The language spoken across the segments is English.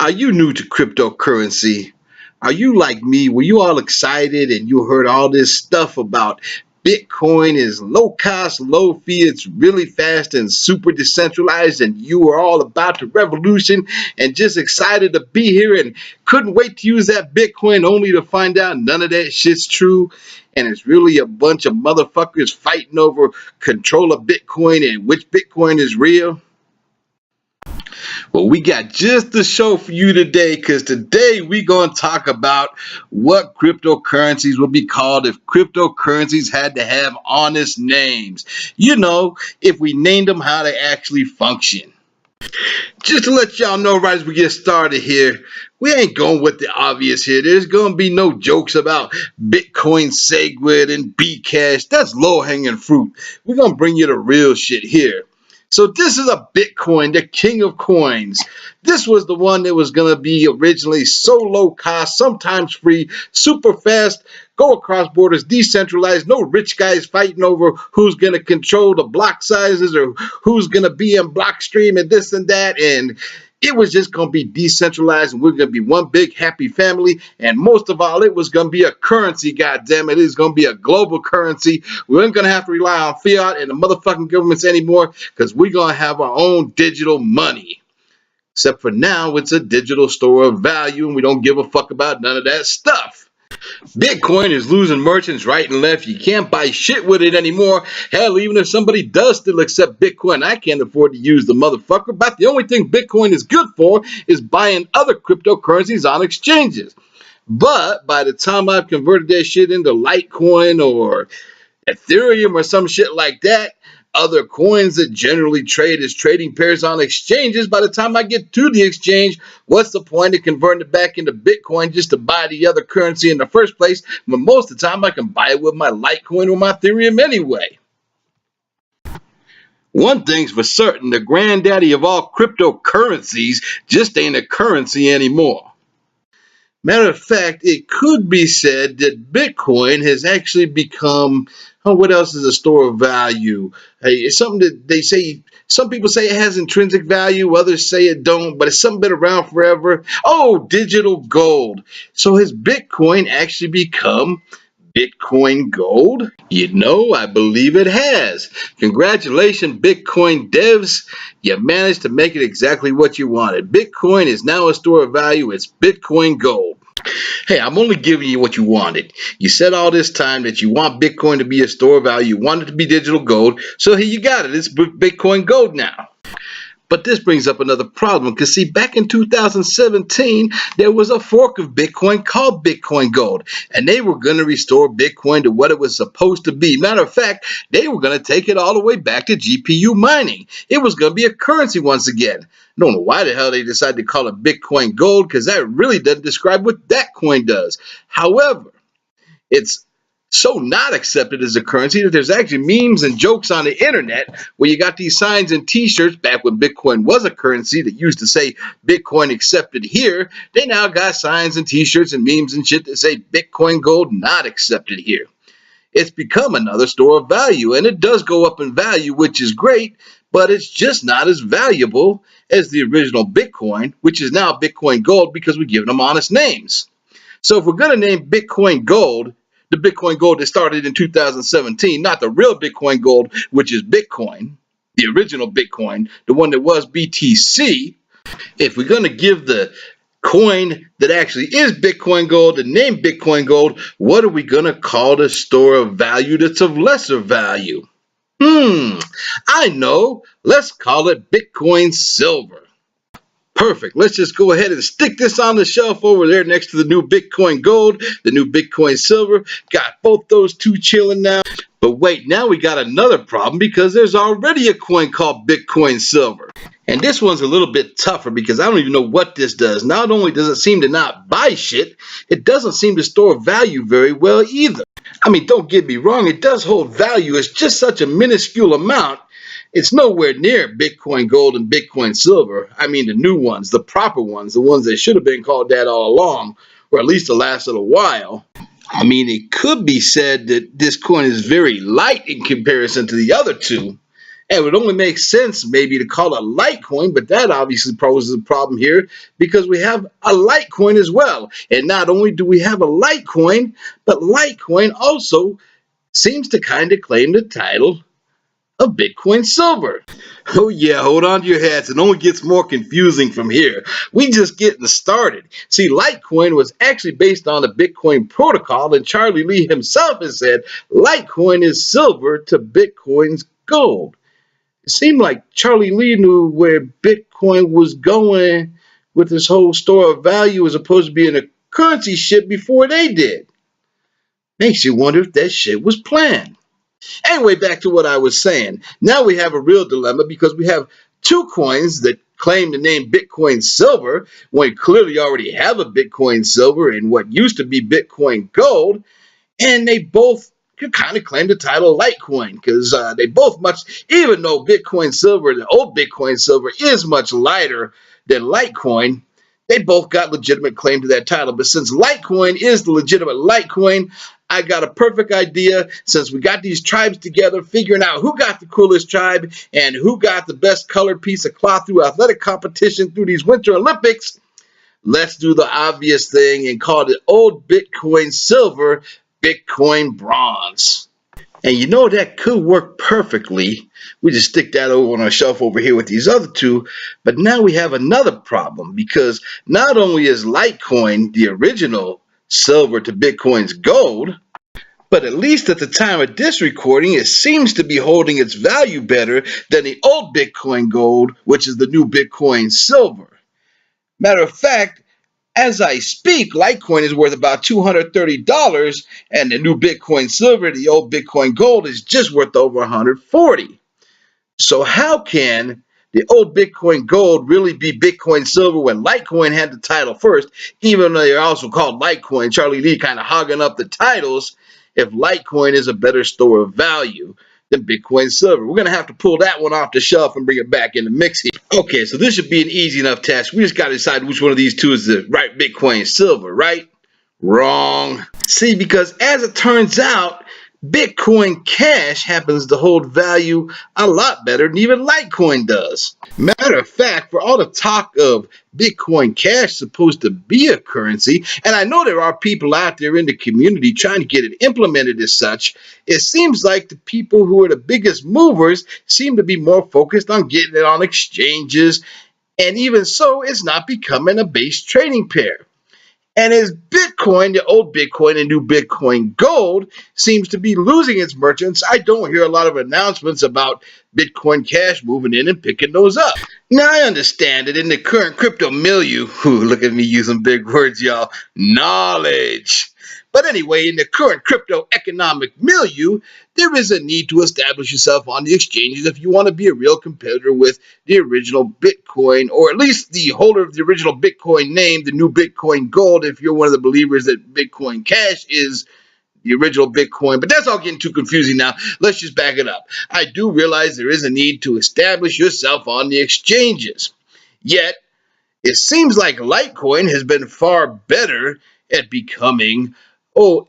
Are you new to cryptocurrency? Are you like me? Were you all excited and you heard all this stuff about Bitcoin is low cost, low fee, it's really fast and super decentralized, and you were all about the revolution and just excited to be here and couldn't wait to use that Bitcoin only to find out none of that shit's true? And it's really a bunch of motherfuckers fighting over control of Bitcoin and which Bitcoin is real? Well, we got just the show for you today, because today we're going to talk about what cryptocurrencies would be called if cryptocurrencies had to have honest names. You know, if we named them how they actually function. Just to let y'all know right as we get started here, we ain't going with the obvious here. There's going to be no jokes about Bitcoin Segwit and Bcash. That's low-hanging fruit. We're going to bring you the real shit here. So this is a Bitcoin, the king of coins. This was the one that was going to be originally so low cost, sometimes free, super fast, go across borders, decentralized, no rich guys fighting over who's going to control the block sizes or who's going to be in Blockstream and this and that. And it was just going to be decentralized, and we're going to be one big happy family. And most of all, it was going to be a currency, goddammit. It is going to be a global currency. We ain't going to have to rely on fiat and the motherfucking governments anymore, because we're going to have our own digital money. Except for now, it's a digital store of value, and we don't give a fuck about none of that stuff. Bitcoin is losing merchants right and left. You can't buy shit with it anymore. Hell, even if somebody does still accept Bitcoin, I can't afford to use the motherfucker. But the only thing Bitcoin is good for is buying other cryptocurrencies on exchanges. But by the time I've converted that shit into Litecoin or Ethereum or some shit like that, other coins that generally trade as trading pairs on exchanges, by the time I get to the exchange, what's the point of converting it back into Bitcoin just to buy the other currency in the first place, when most of the time I can buy it with my Litecoin or my Ethereum anyway? One thing's for certain, the granddaddy of all cryptocurrencies just ain't a currency anymore. Matter of fact, it could be said that Bitcoin has actually become, what else is a store of value? It's something that they say, some people say it has intrinsic value, others say it don't, but it's something been around forever. Oh, digital gold. So has Bitcoin actually become Bitcoin gold? You know, I believe it has. Congratulations, Bitcoin devs. You managed to make it exactly what you wanted. Bitcoin is now a store of value. It's Bitcoin gold. Hey, I'm only giving you what you wanted. You said all this time that you want Bitcoin to be a store of value. You want it to be digital gold. So here you got it. It's Bitcoin gold now. But this brings up another problem, because see, back in 2017, there was a fork of Bitcoin called Bitcoin Gold, and they were going to restore Bitcoin to what it was supposed to be. Matter of fact, they were going to take it all the way back to GPU mining. It was going to be a currency once again. I don't know why the hell they decided to call it Bitcoin Gold, because that really doesn't describe what that coin does. However, it's so not accepted as a currency that there's actually memes and jokes on the internet where you got these signs and t-shirts back when Bitcoin was a currency that used to say Bitcoin accepted here. They now got signs and t-shirts and memes and shit that say Bitcoin gold not accepted here. It's become another store of value, and it does go up in value, which is great, but it's just not as valuable as the original Bitcoin, which is now Bitcoin gold, because we give them honest names. So if we're going to name Bitcoin gold, the Bitcoin gold that started in 2017, not the real Bitcoin gold, which is Bitcoin, the original Bitcoin, the one that was BTC, if we're going to give the coin that actually is Bitcoin gold the name Bitcoin gold, what are we going to call the store of value that's of lesser value? I know. Let's call it Bitcoin silver. Perfect. Let's just go ahead and stick this on the shelf over there next to the new Bitcoin gold, the new Bitcoin silver. Got both those two chilling now. But wait, now we got another problem, because there's already a coin called Bitcoin silver. And this one's a little bit tougher, because I don't even know what this does. Not only does it seem to not buy shit, it doesn't seem to store value very well either. I mean, don't get me wrong, it does hold value. It's just such a minuscule amount. It's nowhere near Bitcoin gold and Bitcoin silver. I mean, the new ones, the proper ones, the ones that should have been called that all along, or at least the last little while. I mean, it could be said that this coin is very light in comparison to the other two. And it would only make sense maybe to call it Litecoin, but that obviously poses a problem here because we have a Litecoin as well. And not only do we have a Litecoin, but Litecoin also seems to kind of claim the title of Bitcoin Silver. Oh yeah, hold on to your hats. It only gets more confusing from here. We just getting started. See, Litecoin was actually based on the Bitcoin protocol, and Charlie Lee himself has said Litecoin is silver to Bitcoin's gold. It seemed like Charlie Lee knew where Bitcoin was going with this whole store of value as opposed to being a currency shit before they did. Makes you wonder if that shit was planned. Anyway, back to what I was saying. Now we have a real dilemma because we have two coins that claim the name Bitcoin Silver when we clearly already have a Bitcoin Silver and what used to be Bitcoin Gold, and they both could kind of claim the title Litecoin because they both much, even though Bitcoin Silver, the old Bitcoin Silver, is much lighter than Litecoin, they both got legitimate claim to that title. But since Litecoin is the legitimate Litecoin, I got a perfect idea. Since we got these tribes together, figuring out who got the coolest tribe and who got the best colored piece of cloth through athletic competition through these Winter Olympics, let's do the obvious thing and call it old Bitcoin Silver, Bitcoin Bronze. And you know that could work perfectly. We just stick that over on our shelf over here with these other two. But now we have another problem because not only is Litecoin the original silver to Bitcoin's gold, but at least at the time of this recording, it seems to be holding its value better than the old Bitcoin gold, which is the new Bitcoin silver. Matter of fact, as I speak, Litecoin is worth about $230, and the new Bitcoin Silver, the old Bitcoin Gold, is just worth over $140. So how can the old Bitcoin Gold really be Bitcoin Silver when Litecoin had the title first, even though they're also called Litecoin? Charlie Lee kind of hogging up the titles if Litecoin is a better store of value than Bitcoin Silver. We're going to have to pull that one off the shelf and bring it back in the mix here. Okay, so this should be an easy enough task. We just got to decide which one of these two is the right Bitcoin Silver, right? Wrong. See, because as it turns out, Bitcoin Cash happens to hold value a lot better than even Litecoin does. Matter of fact, for all the talk of Bitcoin Cash supposed to be a currency, and I know there are people out there in the community trying to get it implemented as such, it seems like the people who are the biggest movers seem to be more focused on getting it on exchanges, and even so, it's not becoming a base trading pair. And as Bitcoin, the old Bitcoin and new Bitcoin Gold, seems to be losing its merchants, I don't hear a lot of announcements about Bitcoin Cash moving in and picking those up. Now, I understand that in the current crypto milieu, look at me using big words, y'all, knowledge. But anyway, in the current crypto economic milieu, there is a need to establish yourself on the exchanges if you want to be a real competitor with the original Bitcoin, or at least the holder of the original Bitcoin name, the new Bitcoin Gold, if you're one of the believers that Bitcoin Cash is the original Bitcoin. But that's all getting too confusing now. Let's just back it up. I do realize there is a need to establish yourself on the exchanges. Yet, it seems like Litecoin has been far better at becoming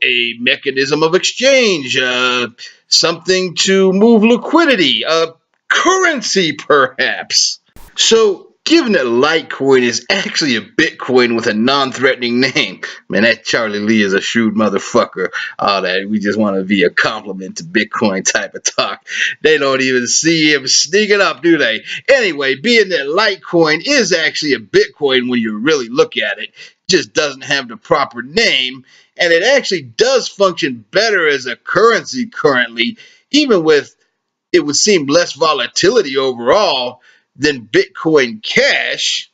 a mechanism of exchange, something to move liquidity, a currency perhaps. So, given that Litecoin is actually a Bitcoin with a non-threatening name, man, that Charlie Lee is a shrewd motherfucker. All that, we just want to be a compliment to Bitcoin type of talk. They don't even see him sneaking up, do they? Anyway, being that Litecoin is actually a Bitcoin when you really look at it, just doesn't have the proper name, and it actually does function better as a currency currently, even with, it would seem, less volatility overall than Bitcoin Cash.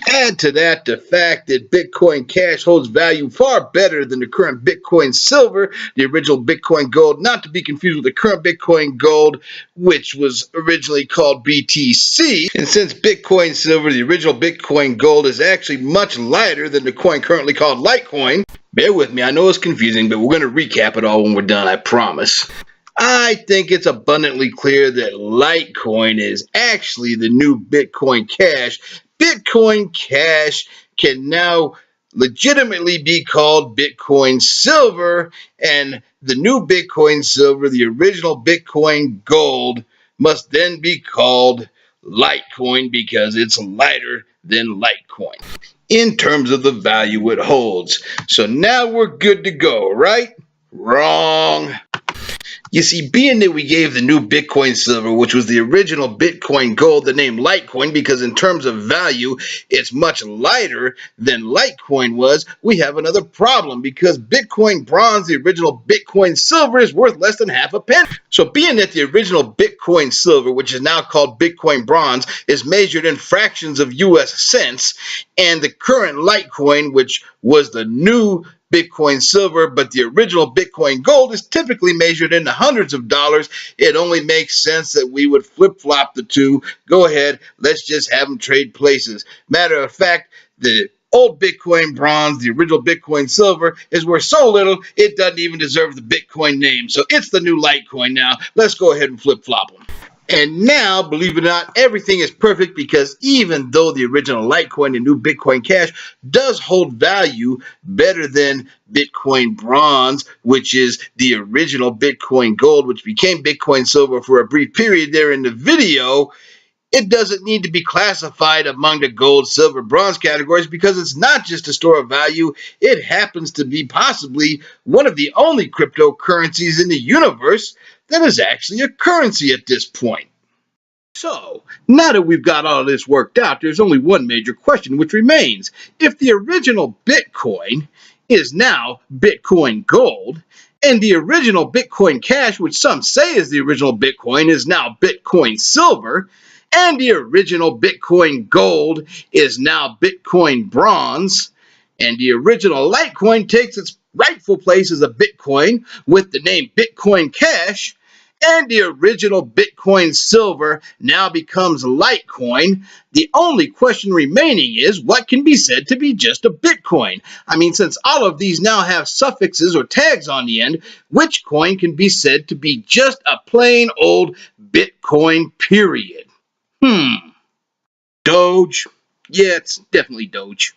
Add to that the fact that Bitcoin Cash holds value far better than the current Bitcoin Silver, the original Bitcoin Gold, not to be confused with the current Bitcoin Gold, which was originally called BTC. And since Bitcoin Silver, the original Bitcoin Gold, is actually much lighter than the coin currently called Litecoin, bear with me, I know it's confusing, but we're going to recap it all when we're done, I promise. I think it's abundantly clear that Litecoin is actually the new Bitcoin Cash. Bitcoin Cash can now legitimately be called Bitcoin Silver, and the new Bitcoin Silver, the original Bitcoin Gold, must then be called Litecoin because it's lighter than Litecoin in terms of the value it holds. So now we're good to go, right? Wrong. You see, being that we gave the new Bitcoin Silver, which was the original Bitcoin Gold, the name Litecoin because in terms of value, it's much lighter than Litecoin was, we have another problem because Bitcoin Bronze, the original Bitcoin Silver, is worth less than half a penny. So being that the original Bitcoin Silver, which is now called Bitcoin Bronze, is measured in fractions of US cents, and the current Litecoin, which was the new Bitcoin Silver, but the original Bitcoin Gold is typically measured in the hundreds of dollars, it only makes sense that we would flip-flop the two. Go ahead, let's just have them trade places. Matter of fact, the old Bitcoin Bronze, the original Bitcoin Silver, is worth so little, it doesn't even deserve the Bitcoin name. So it's the new Litecoin now. Let's go ahead and flip-flop them. And now, believe it or not, everything is perfect because even though the original Litecoin, the new Bitcoin Cash, does hold value better than Bitcoin Bronze, which is the original Bitcoin Gold, which became Bitcoin Silver for a brief period there in the video, it doesn't need to be classified among the gold, silver, bronze categories because it's not just a store of value. It happens to be possibly one of the only cryptocurrencies in the universe that is actually a currency at this point. So, now that we've got all this worked out, there's only one major question which remains. If the original Bitcoin is now Bitcoin Gold, and the original Bitcoin Cash, which some say is the original Bitcoin, is now Bitcoin Silver, and the original Bitcoin Gold is now Bitcoin Bronze, and the original Litecoin takes its rightful place as a Bitcoin with the name Bitcoin Cash, and the original Bitcoin Silver now becomes Litecoin, the only question remaining is what can be said to be just a Bitcoin? I mean, since all of these now have suffixes or tags on the end, which coin can be said to be just a plain old Bitcoin, period? Doge? Yeah, it's definitely Doge.